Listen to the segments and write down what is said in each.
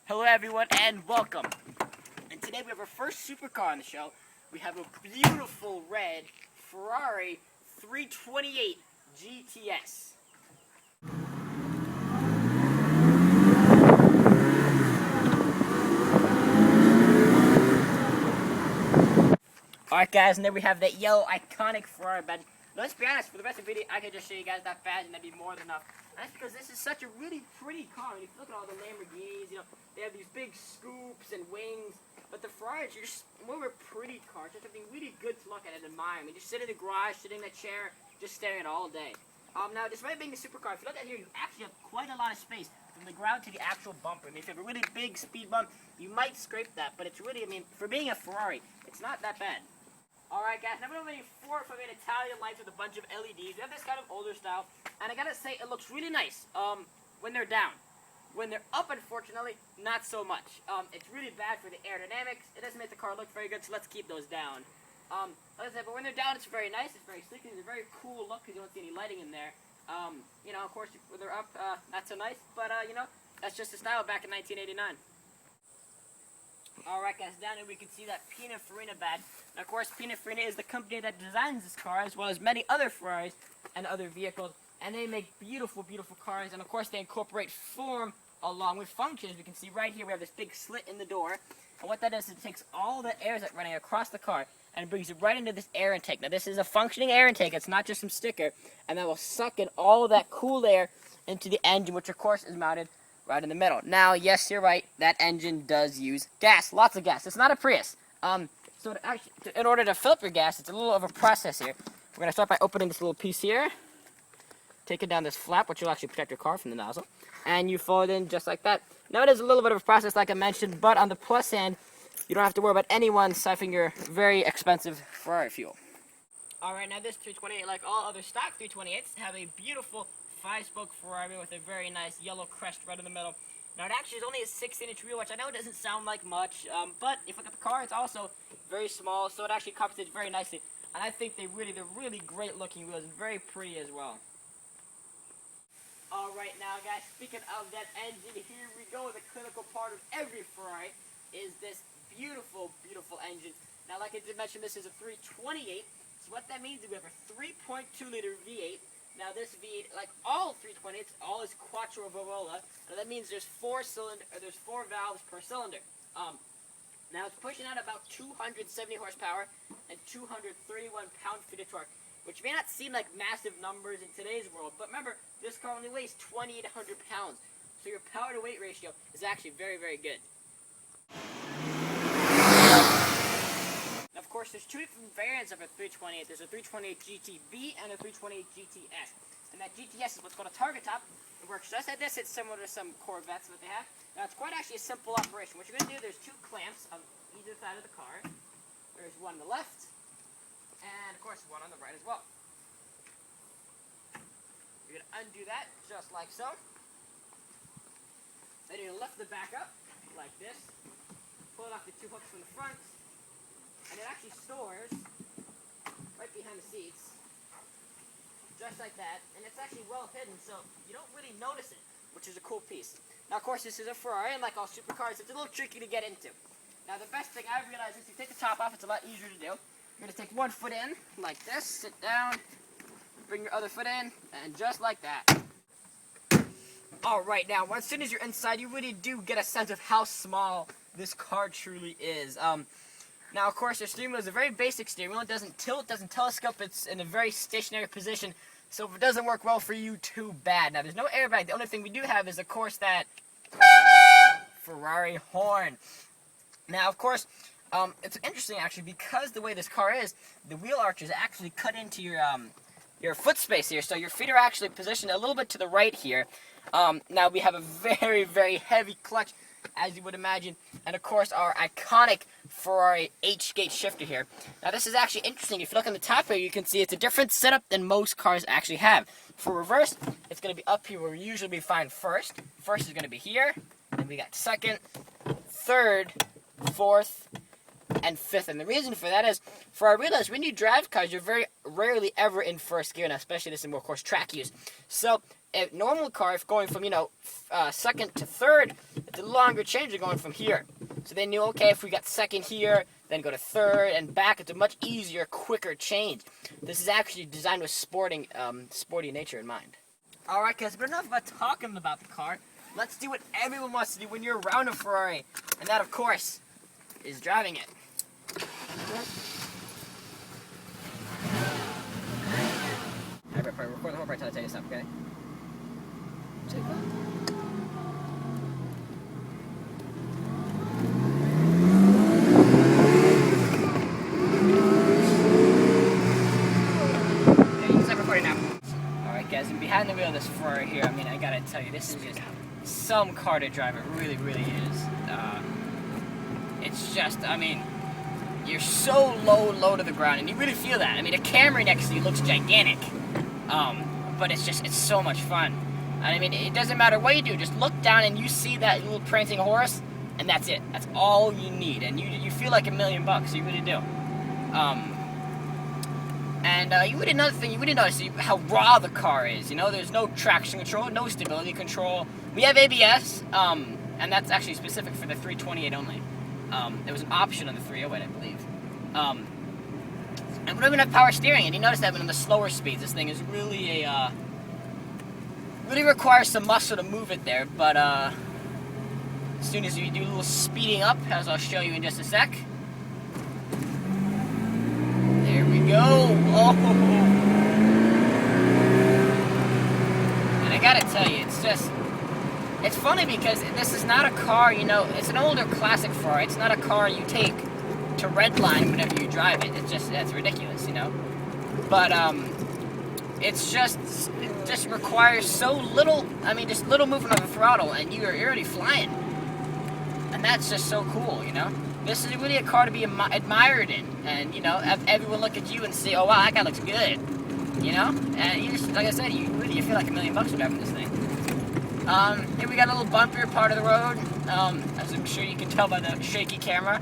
Hello everyone and welcome. And today we have our first supercar on the show. We have a beautiful red Ferrari 328 GTS. Alright guys, and then we have that yellow iconic Ferrari badge. Let's be honest, for the rest of the video I could just show you guys that badge and that'd be more than enough. And that's because this is such a really pretty car. I mean, if you look at all the Lamborghinis, they have these big scoops and wings. But the Ferraris are just more of a pretty car. Just something really good to look at and admire. I mean, just sit in the garage, sitting in a chair, just staring at it all day. Now, despite being a supercar, if you look at here, you actually have quite a lot of space from the ground to the actual bumper. I mean, if you have a really big speed bump, you might scrape that. But it's really, I mean, for being a Ferrari, it's not that bad. Alright guys, now we're going to make 4 from an Italian lights with a bunch of LEDs. We have this kind of older style, and I gotta say, it looks really nice when they're down. When they're up, unfortunately, not so much. It's really bad for the aerodynamics. It doesn't make the car look very good, so let's keep those down. Like I said, but when they're down, it's very nice, it's very sleek, it's a very cool look because you don't see any lighting in there. Of course, when they're up, not so nice, but, that's just the style back in 1989. Alright guys, down here we can see that Pininfarina badge. Now of course, Pininfarina is the company that designs this car as well as many other Ferraris and other vehicles. And they make beautiful, beautiful cars. And of course they incorporate form along with function. As we can see right here, we have this big slit in the door. And what that does is it takes all the air that's running across the car and it brings it right into this air intake. Now this is a functioning air intake, it's not just some sticker. And that will suck in all of that cool air into the engine, which of course is mounted right in the middle. Now, yes, you're right. That engine does use gas, lots of gas. It's not a Prius. In order to fill up your gas, it's a little of a process here. We're going to start by opening this little piece here. Take it down this flap, which will actually protect your car from the nozzle. And you fold it in just like that. Now, it is a little bit of a process, like I mentioned, but on the plus hand, you don't have to worry about anyone siphoning your very expensive Ferrari fuel. Alright, now this 328, like all other stock 328s, have a beautiful 5-spoke Ferrari with a very nice yellow crest right in the middle. Now it actually is only a 16-inch wheel, which I know doesn't sound like much, but if you look at the car, it's also very small, so it actually compensates very nicely. And I think they're really great looking wheels and very pretty as well. Alright now guys, speaking of that engine, here we go. The clinical part of every Ferrari is this beautiful, beautiful engine. Now like I did mention, this is a 328, so what that means is we have a 3.2-liter V8. Now this V8, like all 320s, all is quattro valvola. Now that means there's 4 valves per cylinder. Now it's pushing out about 270 horsepower and 231 pound-feet of torque, which may not seem like massive numbers in today's world, but remember, this car only weighs 2,800 pounds, so your power-to-weight ratio is actually very, very good. Of course, there's 2 different variants of a 328. There's a 328 GTB and a 328 GTS. And that GTS is what's called a target top. It works just like this. It's similar to some Corvettes that they have. Now, it's quite actually a simple operation. What you're going to do, there's 2 clamps on either side of the car. There's one on the left, and of course, one on the right as well. You're going to undo that just like so. Then you're going to lift the back up like this. Pull off the 2 hooks from the front. And it actually stores right behind the seats, just like that. And it's actually well hidden, so you don't really notice it, which is a cool piece. Now, of course, this is a Ferrari, and like all supercars, it's a little tricky to get into. Now, the best thing I realized is you take the top off, it's a lot easier to do. You're going to take one foot in, like this, sit down, bring your other foot in, and just like that. Alright, now, as soon as you're inside, you really do get a sense of how small this car truly is. Now, of course, your steering wheel is a very basic steering wheel. It doesn't tilt, doesn't telescope. It's in a very stationary position. So if it doesn't work well for you, too bad. Now, there's no airbag. The only thing we do have is, of course, that Ferrari horn. Now, of course, it's interesting, actually, because the way this car is, the wheel arches actually cut into your foot space here. So your feet are actually positioned a little bit to the right here. Now, we have a very, very heavy clutch, as you would imagine, and of course our iconic Ferrari H-gate shifter here. Now this is actually interesting. If you look on the top here, you can see it's a different setup than most cars actually have. For reverse, it's going to be up here where we usually find first. First is going to be here, then we got second, third, fourth, and fifth. And the reason for that is, for I realize when you drive cars, you're very rarely ever in first gear, and especially this in more, of course, track use. So a normal car, if going from, second to third, it's a longer change than going from here. So they knew, okay, if we got second here, then go to third and back, it's a much easier, quicker change. This is actually designed with sporty nature in mind. Alright guys, but enough about talking about the car. Let's do what everyone wants to do when you're around a Ferrari. And that, of course, is driving it. Record the whole part until I tell you something, okay? Take that. Okay, you can stop recording now. Alright guys, and behind the wheel of this Ferrari here, I mean, I gotta tell you, this is just some car to drive. It really, really is. It's just, I mean, you're so low to the ground, and you really feel that. I mean, a Camry next to you looks gigantic. But it's so much fun. And I mean, it doesn't matter what you do, just look down and you see that little prancing horse, and that's it. That's all you need, and you feel like $1,000,000, you really do. You would notice how raw the car is, there's no traction control, no stability control. We have ABS, and that's actually specific for the 328 only. There was an option on the 308, I believe. And we don't even have power steering, and you notice that in the slower speeds, this thing is really really requires some muscle to move it there, but as soon as you do a little speeding up, as I'll show you in just a sec. There we go. Oh! And I gotta tell you, it's funny because this is not a car, it's an older classic Ferrari. It's not a car you take to redline whenever you drive it. That's ridiculous, But it just requires so little. I mean, just little movement of the throttle, and you're already flying. And that's just so cool, This is really a car to be admired in, and have everyone look at you and say, "Oh wow, that guy looks good," And you just, like I said, you feel like $1,000,000 driving this thing. Here we got a little bumpier part of the road, as I'm sure you can tell by the shaky camera.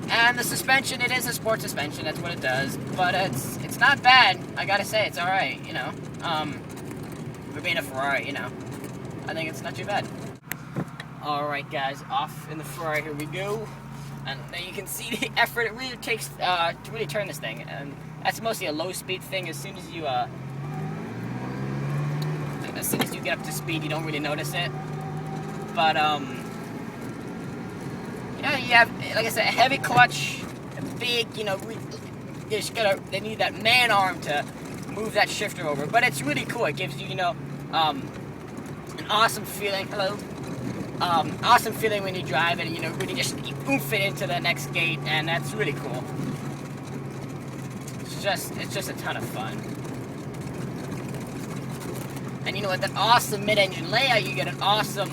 And the suspension, it is a sport suspension, that's what it does, but it's not bad, I gotta say, it's alright, for being a Ferrari, I think it's not too bad. Alright guys, off in the Ferrari, here we go, and now you can see the effort it really takes to really turn this thing, and that's mostly a low speed thing. As soon as you get up to speed, you don't really notice it, but yeah, you have, like I said, a heavy clutch, a big, they need that man arm to move that shifter over. But it's really cool. It gives you, an awesome feeling. Hello. Awesome feeling when you drive it, and, really just oomph it into the next gate, and that's really cool. It's just a ton of fun. And with that awesome mid-engine layout, you get an awesome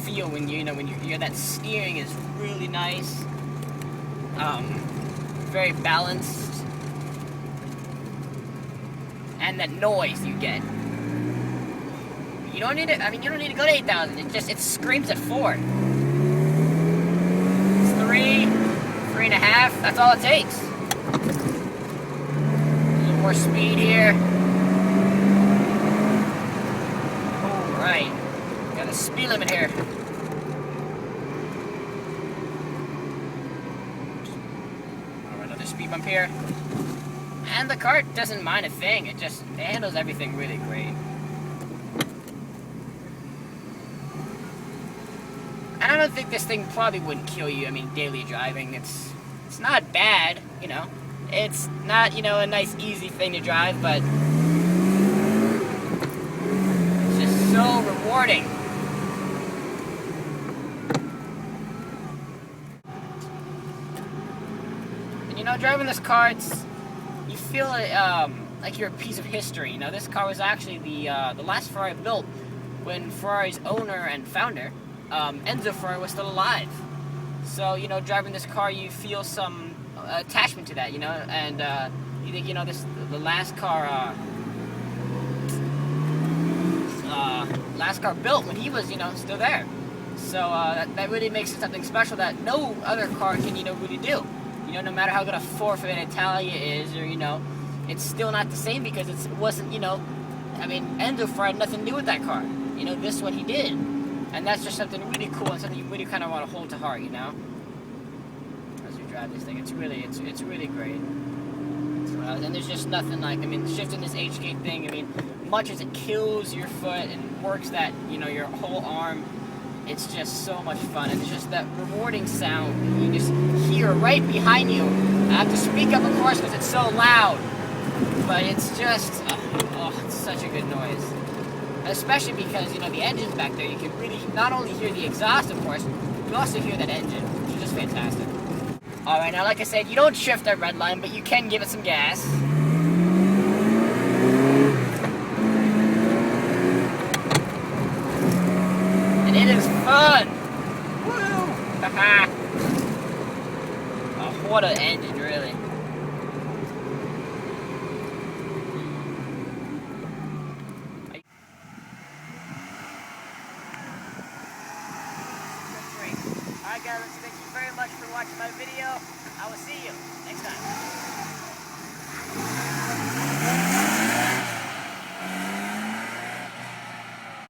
feel when that steering is really nice, very balanced, and that noise you get. You don't need to go to 8,000. It screams at 4. It's 3.5. That's all it takes. A little more speed here. Right, got a speed limit here. Another speed bump here. And the car doesn't mind a thing, it handles everything really great. And I don't think this thing probably wouldn't kill you, daily driving. It's not bad, It's not, a nice easy thing to drive, but so rewarding. And driving this car, you feel like you're a piece of history. This car was actually the last Ferrari built when Ferrari's owner and founder, Enzo Ferrari, was still alive. So driving this car, you feel some attachment to that, and you think the last car. Last car built when he was, still there. So that really makes it something special that no other car can, really do. No matter how good a 458 Italia is, or it's still not the same because it wasn't, I mean, Enzo Ferrari had nothing to do with that car. You know, this one he did. And that's just something really cool and something you really kind of want to hold to heart, you know? As you drive this thing, it's really great. And there's just nothing like, I mean, shifting this H-gate thing, I mean, much as it kills your foot and works that, you know, your whole arm, it's just so much fun. And it's just that rewarding sound you just hear right behind you. I have to speak up, of course, because it's so loud. But it's just, it's such a good noise. Especially because, you know, the engine's back there. You can really not only hear the exhaust, of course, you also hear that engine, which is just fantastic. Alright, now like I said, you don't shift that red line, but you can give it some gas. And it is fun! Woo! Haha! Oh, what an engine, really. Alright guys, thank you very much for watching my video. I will see you next time.